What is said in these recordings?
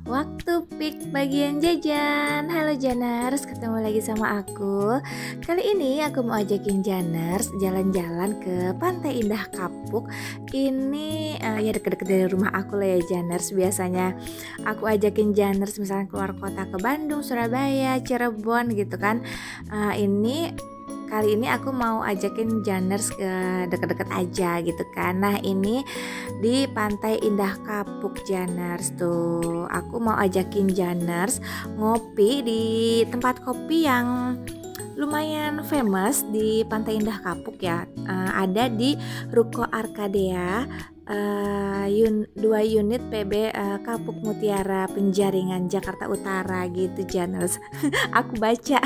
Waktu Pik bagian jajan. Halo Janers, ketemu lagi sama aku. Kali ini aku mau ajakin Janers jalan-jalan ke Pantai Indah Kapuk. Ini ya deket-deket dari rumah aku lah ya Janers. Biasanya aku ajakin Janers misalnya keluar kota ke Bandung, Surabaya, Cirebon gitu kan. Kali ini aku mau ajakin Janers ke deket-deket aja gitu kan. Nah ini di Pantai Indah Kapuk Janers tuh. Aku mau ajakin Janers ngopi di tempat kopi yang lumayan famous di Pantai Indah Kapuk ya. Ada di Ruko Arkadea. 2 unit PB Kapuk Mutiara Penjaringan Jakarta Utara gitu Janers. Aku baca.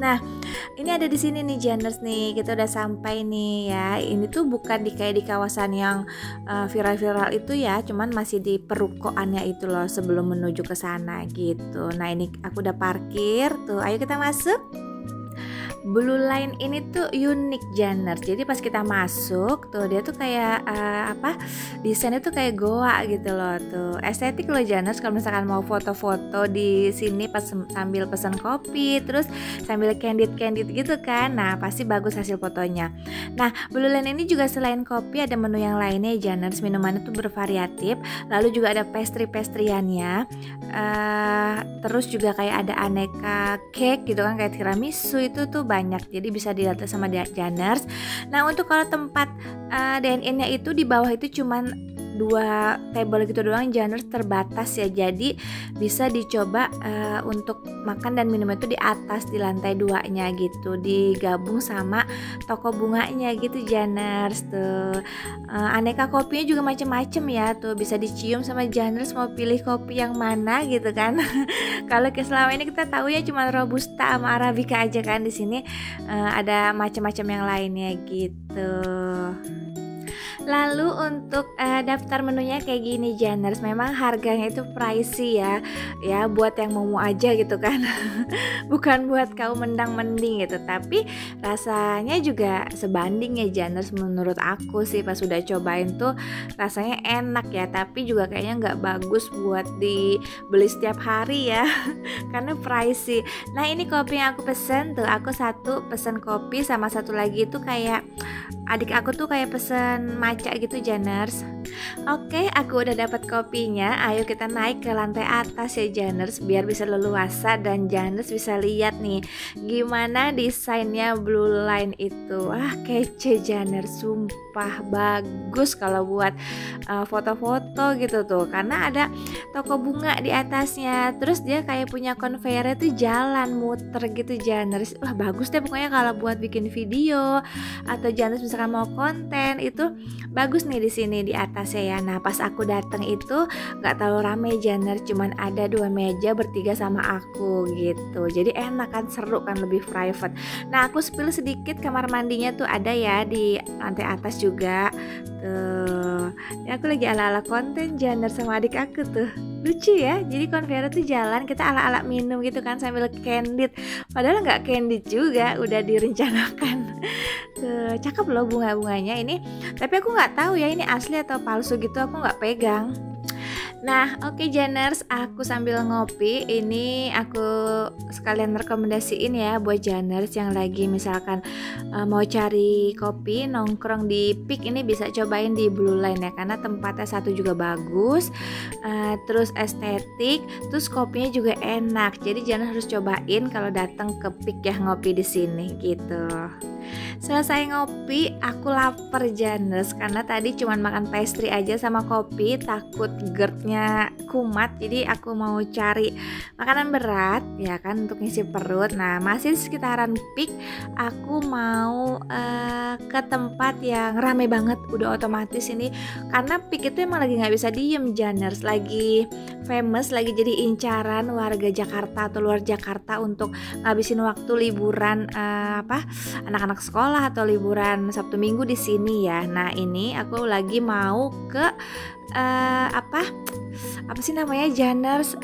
Nah, ini ada di sini nih Janers nih. Kita udah sampai nih ya. Ini tuh bukan kayak di kawasan yang viral-viral itu ya, cuman masih di perukoannya itu loh sebelum menuju ke sana gitu. Nah, ini aku udah parkir tuh. Ayo kita masuk. Blue Line ini tuh unik Janers. Jadi pas kita masuk tuh dia tuh kayak desainnya tuh kayak goa gitu loh tuh. Estetik loh Janers kalau misalkan mau foto-foto di sini pas sambil pesan kopi terus sambil candid gitu kan. Nah, pasti bagus hasil fotonya. Nah, Blue Line ini juga selain kopi ada menu yang lainnya Janers. Minumannya tuh bervariatif. Lalu juga ada pastry-pastryannya. Terus juga kayak ada aneka cake gitu kan kayak tiramisu itu tuh banyak, jadi bisa dilihat sama Janers. Nah untuk kalau tempat DNN-nya itu di bawah itu cuman 2 table gitu doang Janers, terbatas ya, jadi bisa dicoba untuk makan dan minum itu di atas di lantai 2-nya gitu, digabung sama toko bunganya gitu Janers tuh. Aneka kopinya juga macem-macem ya tuh, bisa dicium sama Janers mau pilih kopi yang mana gitu kan. Kalau selama ini kita tahu ya cuma robusta sama arabica aja kan, di sini ada macam-macam yang lainnya gitu. Lalu untuk daftar menunya kayak gini Janers, memang harganya itu pricey ya buat yang mau aja gitu kan. Bukan buat kaum mendang-mending gitu, tapi rasanya juga sebanding ya Janers. Menurut aku sih pas udah cobain tuh rasanya enak ya, tapi juga kayaknya nggak bagus buat dibeli setiap hari ya. Karena pricey. Nah ini kopi yang aku pesen tuh, aku satu pesen kopi sama satu lagi itu kayak adik aku tuh kayak pesen maca gitu Janers. Oke, aku udah dapat kopinya. Ayo kita naik ke lantai atas ya Janers, biar bisa leluasa dan Janers bisa lihat nih gimana desainnya Blue Line itu. Kece Janers, sumpah bagus kalau buat foto-foto gitu tuh, karena ada toko bunga di atasnya. Terus dia kayak punya conveyor tuh jalan muter gitu Janers. Bagus deh pokoknya kalau buat bikin video atau Janers misalkan mau konten itu bagus nih di sini di atasnya ya. Nah pas aku datang itu nggak terlalu rame Janers, cuman ada 2 meja bertiga sama aku gitu, jadi enak kan, seru kan, lebih private. Nah aku spill sedikit, kamar mandinya tuh ada ya di lantai atas juga tuh. Ya, aku lagi ala-ala konten Janers sama adik aku tuh, lucu ya. Jadi conveyor tuh jalan, kita ala-ala minum gitu kan sambil candid, padahal nggak candid juga, udah direncanakan. Tuh, cakep loh bunga-bunganya ini, tapi aku nggak tahu ya ini asli atau palsu gitu, aku nggak pegang. Nah oke Janers, aku sambil ngopi ini aku sekalian rekomendasiin ya buat Janers yang lagi misalkan mau cari kopi nongkrong di Pik, ini bisa cobain di Blue Line ya, karena tempatnya satu juga bagus, terus estetik, terus kopinya juga enak. Jadi Janers harus cobain kalau datang ke Pik ya, ngopi di sini gitu. Selesai ngopi, aku lapar Janers, karena tadi cuman makan pastry aja sama kopi, takut GERD-nya kumat. Jadi aku mau cari makanan berat ya kan untuk ngisi perut. Nah masih sekitaran Pik, aku mau ke tempat yang rame banget, udah otomatis ini karena Pik itu emang lagi nggak bisa diem Janers, lagi famous, lagi jadi incaran warga Jakarta atau luar Jakarta untuk ngabisin waktu liburan anak-anak sekolah atau liburan Sabtu Minggu di sini ya. Nah ini aku lagi mau ke apa sih namanya Janers,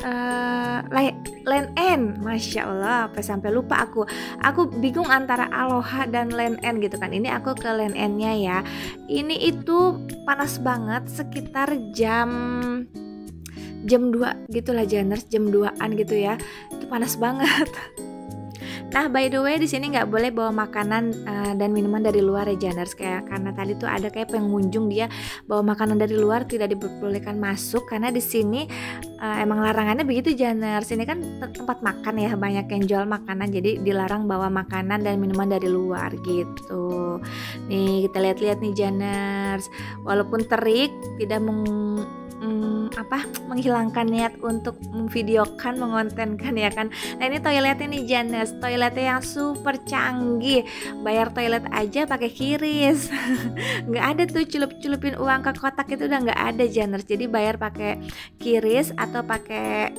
Land End. Masya Allah, sampai lupa aku bingung antara Aloha dan Land End gitu kan. Ini aku ke Land End-nya ya. Ini itu panas banget sekitar jam jam 2 gitulah Janers, jam 2-an gitu ya. Itu panas banget. Nah, by the way di sini nggak boleh bawa makanan dan minuman dari luar ya Janers, kayak karena tadi tuh ada kayak pengunjung dia bawa makanan dari luar tidak diperbolehkan masuk karena di sini emang larangannya begitu Janers. Ini kan tempat makan ya, banyak yang jual makanan jadi dilarang bawa makanan dan minuman dari luar gitu. Nih kita lihat-lihat nih Janers, walaupun terik tidak menghilangkan niat untuk memvideokan, mengontenkan ya kan. Nah ini toiletnya nih Janers, toiletnya yang super canggih, bayar toilet aja pakai QRIS. Nggak ada tuh celup-celupin uang ke kotak, itu udah nggak ada Janers. Jadi bayar pakai QRIS atau pakai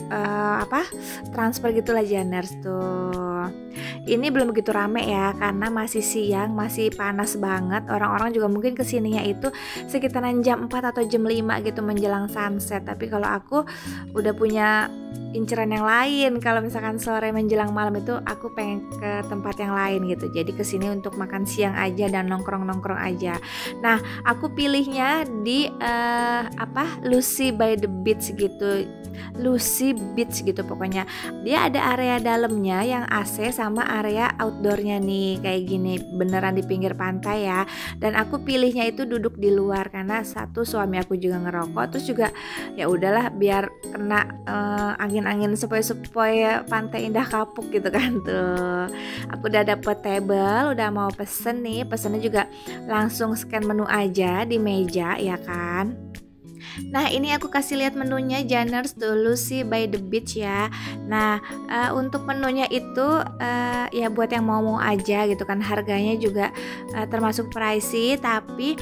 transfer gitulah Janers tuh. Ini belum begitu rame ya karena masih siang, masih panas banget. Orang-orang juga mungkin kesininya itu sekitaran jam 4 atau jam 5 gitu menjelang sunset. Tapi kalau aku udah punya inceran yang lain, kalau misalkan sore menjelang malam itu aku pengen ke tempat yang lain gitu. Jadi kesini untuk makan siang aja dan nongkrong-nongkrong aja. Nah aku pilihnya di Lucy by the Beach gitu, Lucy Beach gitu pokoknya. Dia ada area dalamnya yang AC sama area outdoornya nih kayak gini, beneran di pinggir pantai ya. Dan aku pilihnya itu duduk di luar karena satu suami aku juga ngerokok, terus juga ya udahlah biar kena angin-angin sepoi-sepoi pantai Indah Kapuk gitu kan tuh. Aku udah dapet table, udah mau pesen nih, pesennya juga langsung scan menu aja di meja ya kan. Nah ini aku kasih lihat menunya Janers tuh, Lucy by the Beach ya. Nah untuk menunya itu ya buat yang mau aja gitu kan, harganya juga termasuk pricey, tapi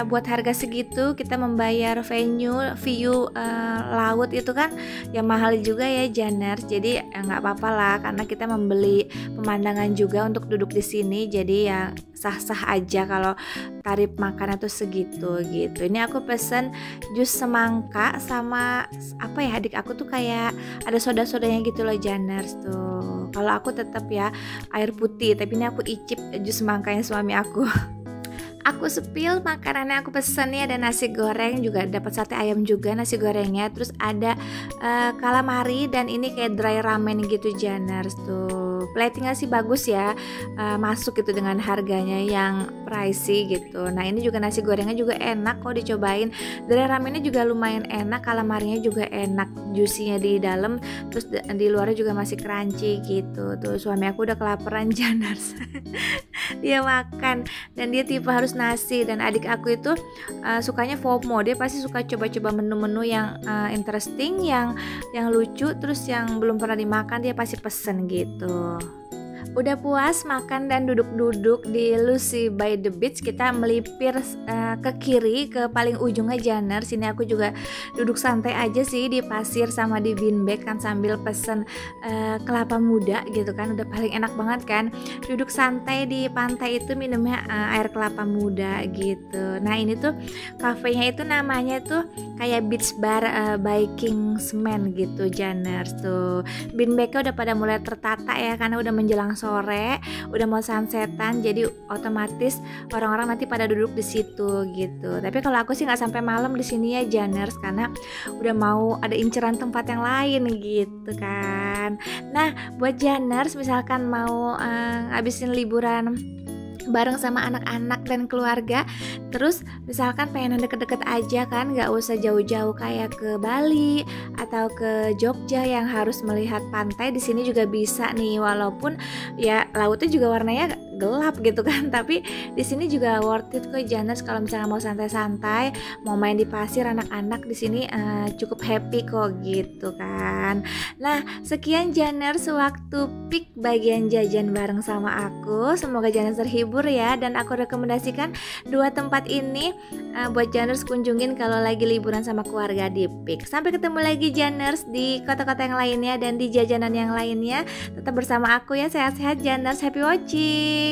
buat harga segitu kita membayar view laut itu kan ya mahal juga ya Janers. Jadi nggak apa-apa lah karena kita membeli pemandangan juga untuk duduk di sini, jadi ya sah-sah aja kalau tarif makannya tuh segitu gitu. Ini aku pesen jus semangka sama adik aku tuh kayak ada soda-sodanya gitu loh Janers tuh. Kalau aku tetap ya air putih, tapi ini aku icip jus semangkanya suami aku. Aku sepil makanannya aku pesen nih, ada nasi goreng juga, dapat sate ayam juga nasi gorengnya, terus ada calamari dan ini kayak dry ramen gitu Janers tuh. Platingnya sih bagus ya, masuk gitu dengan harganya yang pricey gitu. Nah ini juga nasi gorengnya juga enak kok dicobain, dry ramennya juga lumayan enak, calamarinya juga enak, juicy-nya di dalam, terus di luarnya juga masih crunchy gitu. Tuh suami aku udah kelaparan Janers. Dia makan dan dia tipe harus nasi, dan adik aku itu sukanya FOMO, dia pasti suka coba-coba menu-menu yang interesting, yang lucu, terus yang belum pernah dimakan dia pasti pesen gitu. Udah puas makan dan duduk-duduk di Lucy by the Beach, kita melipir ke kiri ke paling ujungnya Janers. Sini aku juga duduk santai aja sih di pasir sama di beanbag kan, sambil pesen kelapa muda gitu kan, udah paling enak banget kan duduk santai di pantai itu minumnya air kelapa muda gitu. Nah ini tuh kafenya itu namanya tuh kayak beach bar by Kingsman gitu Janers tuh. Beanbagnya udah pada mulai tertata ya karena udah menjelang sore, udah mau sunsetan, jadi otomatis orang-orang nanti pada duduk di situ gitu. Tapi kalau aku sih nggak sampai malam di sini ya Janers, karena udah mau ada inceran tempat yang lain gitu kan. Nah buat Janers misalkan mau ngabisin liburan bareng sama anak-anak dan keluarga, terus misalkan pengen deket-deket aja kan, nggak usah jauh-jauh kayak ke Bali atau ke Jogja yang harus melihat pantai, di sini juga bisa nih, walaupun ya lautnya juga warnanya gelap gitu kan, tapi di sini juga worth it kok Janers. Kalau misalnya mau santai-santai, mau main di pasir, anak-anak di sini cukup happy kok gitu kan. Nah sekian Janers waktu pick bagian jajan bareng sama aku, semoga Janers terhibur ya, dan aku rekomendasikan dua tempat ini buat Janers kunjungin kalau lagi liburan sama keluarga di Peak. Sampai ketemu lagi Janers di kota-kota yang lainnya dan di jajanan yang lainnya. Tetap bersama aku ya, sehat-sehat Janers, happy watching.